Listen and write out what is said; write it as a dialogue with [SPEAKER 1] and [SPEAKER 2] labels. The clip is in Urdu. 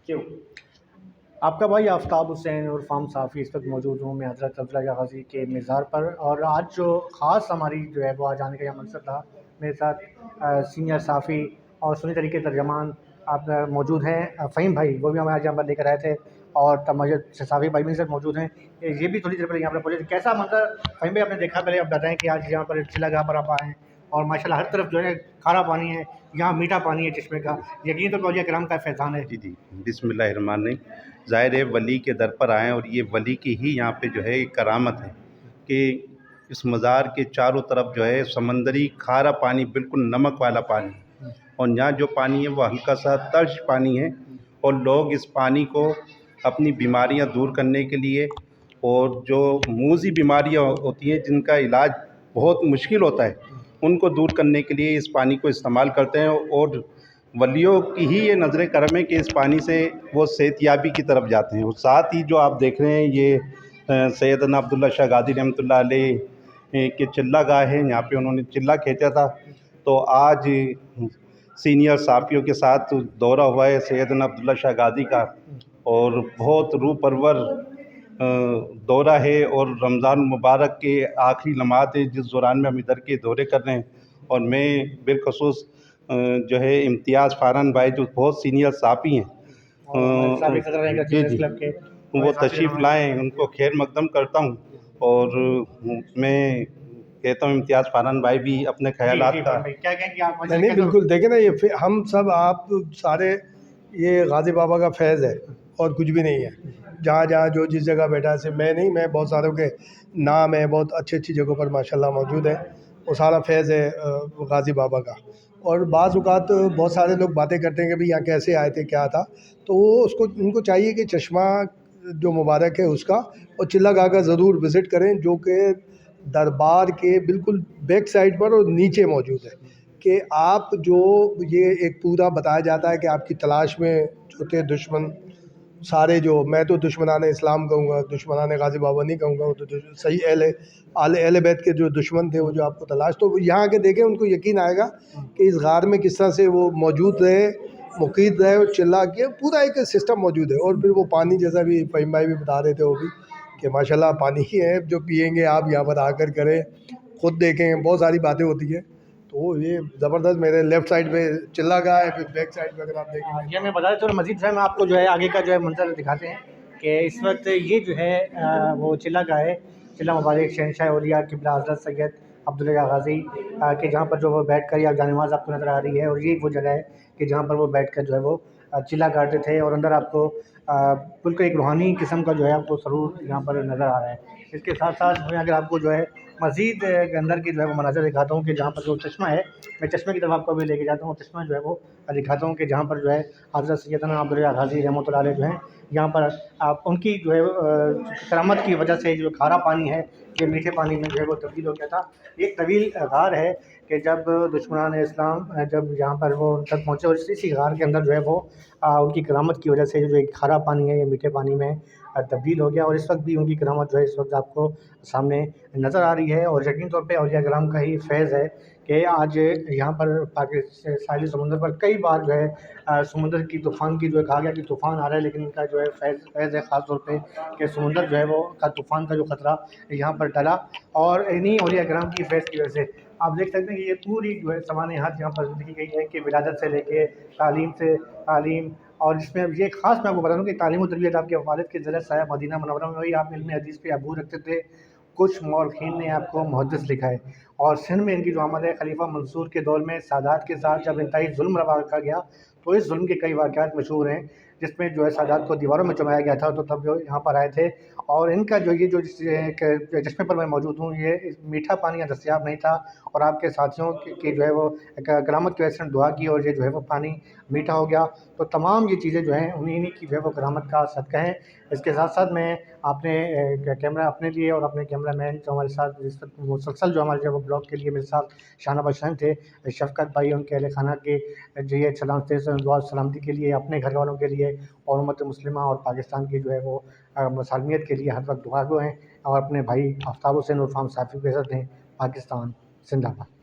[SPEAKER 1] کیوں؟ آپ کا بھائی آفتاب حسین اور فام صافی اس وقت موجود ہوں میں حضرت عبداللہ غازی کے مزار پر، اور آج جو خاص ہماری جو ہے وہ آج آنے کا یہ مقصد تھا، میرے ساتھ سینئر صافی اور سنی طریقے ترجمان آپ موجود ہیں، فہیم بھائی وہ بھی ہمیں آج یہاں پر لے کر آئے تھے، اور صافی بھائی بھی ساتھ موجود ہیں، یہ بھی تھوڑی دیر پہلے یہاں پر پہنچے تھے۔ کیسا منظر فہیم بھائی آپ نے دیکھا؟ پہلے آپ بتائیں کہ آج یہاں پر چلا گاہ پر آپ آئے ہیں اور ماشاءاللہ ہر طرف جو ہے کھارا پانی ہے، یہاں میٹھا پانی ہے چشمے کا، یقین تو اولیاء کرام کا فیضان ہے۔
[SPEAKER 2] جی بسم اللہ الرحمن الرحیم۔ ظاہر ہے ولی کے در پر آئیں، اور یہ ولی کی ہی یہاں پہ جو ہے ایک کرامت ہے کہ اس مزار کے چاروں طرف جو ہے سمندری کھارا پانی، بالکل نمک والا پانی، اور یہاں جو پانی ہے وہ ہلکا سا ترش پانی ہے، اور لوگ اس پانی کو اپنی بیماریاں دور کرنے کے لیے، اور جو موذی بیماریاں ہوتی ہیں جن کا علاج بہت مشکل ہوتا ہے، ان کو دور کرنے کے لیے اس پانی کو استعمال کرتے ہیں، اور ولیوں کی ہی یہ نظر کرم ہے کہ اس پانی سے وہ صحت یابی کی طرف جاتے ہیں۔ اور ساتھ ہی جو آپ دیکھ رہے ہیں یہ سیدنا عبداللہ شاہ غازی رحمۃ اللہ علیہ کے چلہ گاہ ہے، یہاں پہ انہوں نے چلہ کھینچا تھا، تو آج سینئر صافیوں کے ساتھ دورہ ہوا ہے سیدنا عبداللہ شاہ غازی کا، اور بہت روح پرور دورہ ہے، اور رمضان مبارک کے آخری لمحات ہیں جس دوران میں ہم ادھر کے دورے کر رہے ہیں، اور میں بالخصوص جو ہے امتیاز فاران بھائی جو بہت سینئر صافی ہیں، جی وہ تشریف لائیں، ان کو خیر مقدم کرتا ہوں، اور میں کہتا ہوں امتیاز فاران بھائی بھی اپنے خیالات کا
[SPEAKER 3] نہیں بالکل دیکھیں نا، یہ ہم سب آپ سارے یہ غازی بابا کا فیض ہے اور کچھ بھی نہیں ہے۔ جہاں جہاں جو جس جگہ بیٹھا ہے، صرف میں نہیں، میں بہت ساروں کے نام ہے، بہت اچھی اچھی جگہوں پر ماشاءاللہ موجود ہے، وہ سارا فیض ہے غازی بابا کا۔ اور بعض اوقات بہت سارے لوگ باتیں کرتے ہیں کہ بھئی یہاں کیسے آئے تھے، کیا تھا، تو وہ ان کو چاہیے کہ چشمہ جو مبارک ہے اس کا اور چلہ گاہ کا ضرور وزٹ کریں، جو کہ دربار کے بالکل بیک سائڈ پر اور نیچے موجود ہے، کہ آپ جو یہ ایک پورا بتایا جاتا ہے کہ آپ کی تلاش میں جو تھے دشمن سارے، جو میں تو دشمنان اسلام کہوں گا، دشمنان غازی بابا نہیں کہوں گا، وہ تو صحیح اہل بیت کے جو دشمن تھے وہ جو آپ کو تلاش، تو یہاں کے دیکھیں ان کو یقین آئے گا کہ اس غار میں کس طرح سے وہ موجود رہے، مقید رہے، اور چلا کے پورا ایک سسٹم موجود ہے۔ اور پھر وہ پانی جیسا بھی فہیم بھائی بھی بتا رہے تھے، وہ بھی کہ ماشاءاللہ پانی ہی ہے جو پیئیں گے آپ، یہاں پر آ کر کریں، خود دیکھیں، بہت ساری باتیں ہوتی ہیں، تو یہ زبردست۔ میرے لیفٹ سائڈ پہ چلہ گاہ ہے، پھر بیک سائڈ پہ اگر آپ دیکھیں
[SPEAKER 1] یہ میں بتا دیتا ہوں مزید ہم آپ کو جو ہے آگے کا جو ہے منظر دکھاتے ہیں کہ اس وقت یہ جو ہے وہ چلہ گاہ ہے، چلہ مبارک شہنشاہ اولیاء قبلہ حضرت سید عبداللہ غازی کہ جہاں پر جو وہ بیٹھ کر یا جانماز آپ کو نظر آ رہی ہے، اور یہ وہ جگہ ہے کہ جہاں پر وہ بیٹھ کر جو ہے وہ چلہ گاڑتے تھے، اور اندر آپ کو بالکل ایک روحانی قسم کا جو ہے آپ کو سرور یہاں پر نظر آ رہا ہے۔ اس کے ساتھ ساتھ میں اگر آپ کو جو ہے مزید اندر کی جو ہے وہ مناظر دکھاتا ہوں کہ جہاں پر جو چشمہ ہے، میں چشمے کی طرف آپ کو بھی لے کے جاتا ہوں، چشمہ جو ہے وہ دکھاتا ہوں کہ جہاں پر جو ہے حضرت سیدنا عبداللہ غازی رحمۃ اللہ علیہ جو ہیں، یہاں پر آپ ان کی جو ہے کرامت کی وجہ سے جو کھارا پانی ہے یہ میٹھے پانی میں جو ہے وہ تبدیل ہو گیا تھا۔ ایک طویل غار ہے کہ جب دشمنان اسلام جب یہاں پر وہ تک پہنچے، اور اسی غار کے اندر جو ہے وہ ان کی کرامت کی وجہ سے جو ایک کھارا پانی ہے یہ میٹھے پانی میں تبدیل ہو گیا، اور اس وقت بھی ان کی کرامت جو ہے اس وقت آپ کو سامنے نظر آ رہی ہے، اور یقین طور پہ اولیاء کرام کا ہی فیض ہے کہ آج یہاں پر ساحلی سمندر پر کئی بار جو ہے سمندر کی طوفان کی جو ہے کہا گیا کہ طوفان آ رہا ہے، لیکن ان کا جو ہے فیض ہے خاص طور پہ کہ سمندر جو ہے وہ کا طوفان کا جو خطرہ یہاں پر ٹلا، اور انہی اولیاء کرام کی فیض کی وجہ سے آپ دیکھ سکتے ہیں کہ یہ پوری جو ہے سوانحات یہاں پر لکھی گئی ہے کہ ولادت سے لے کے تعلیم، اور جس میں یہ خاص میں آپ کو بتا دوں کہ تعلیم و تربیت آپ کے والد کے زیر سایہ مدینہ منورہ میں ہوئی، آپ علم حدیث پہ عبور رکھتے تھے، کچھ مورخین نے آپ کو محدث لکھا ہے، اور سندھ میں ان کی جو عمل ہے خلیفہ منصور کے دور میں سادات کے ساتھ جب انتہائی ظلم روا رکھا گیا، تو اس ظلم کے کئی واقعات مشہور ہیں، جس میں جو ہے سادات کو دیواروں میں چمایا گیا تھا، تو تب جو یہاں پر آئے تھے، اور ان کا جو یہ جو چشمے پر میں موجود ہوں، یہ میٹھا پانی یہاں دستیاب نہیں تھا، اور آپ کے ساتھیوں کی جو ہے وہ کرامت کی وجہ سے دعا کی، اور یہ جو ہے وہ پانی میٹھا ہو گیا، تو تمام یہ چیزیں جو ہیں انہی کی جو ہے وہ کرامت کا صدقہ ہیں۔ اس کے ساتھ ساتھ میں آپ نے کیمرہ اپنے لیے اور اپنے کیمرہ مین جو ہمارے ساتھ مسلسل جو ہمارے جو بلاگ کے لیے میرے ساتھ شانہ بشان تھے، شفقت بھائی، ان کے اہل خانہ کے جو یہ دعا سلامتی کے لیے، اپنے گھر والوں کے لیے، اور امت مسلمہ اور پاکستان کی جو ہے وہ مسالمیت کے لیے ہر وقت دعا گو ہیں، اور اپنے بھائی آفتاب حسین اور فام صافی کی عزت دیں۔ پاکستان زندہ باد۔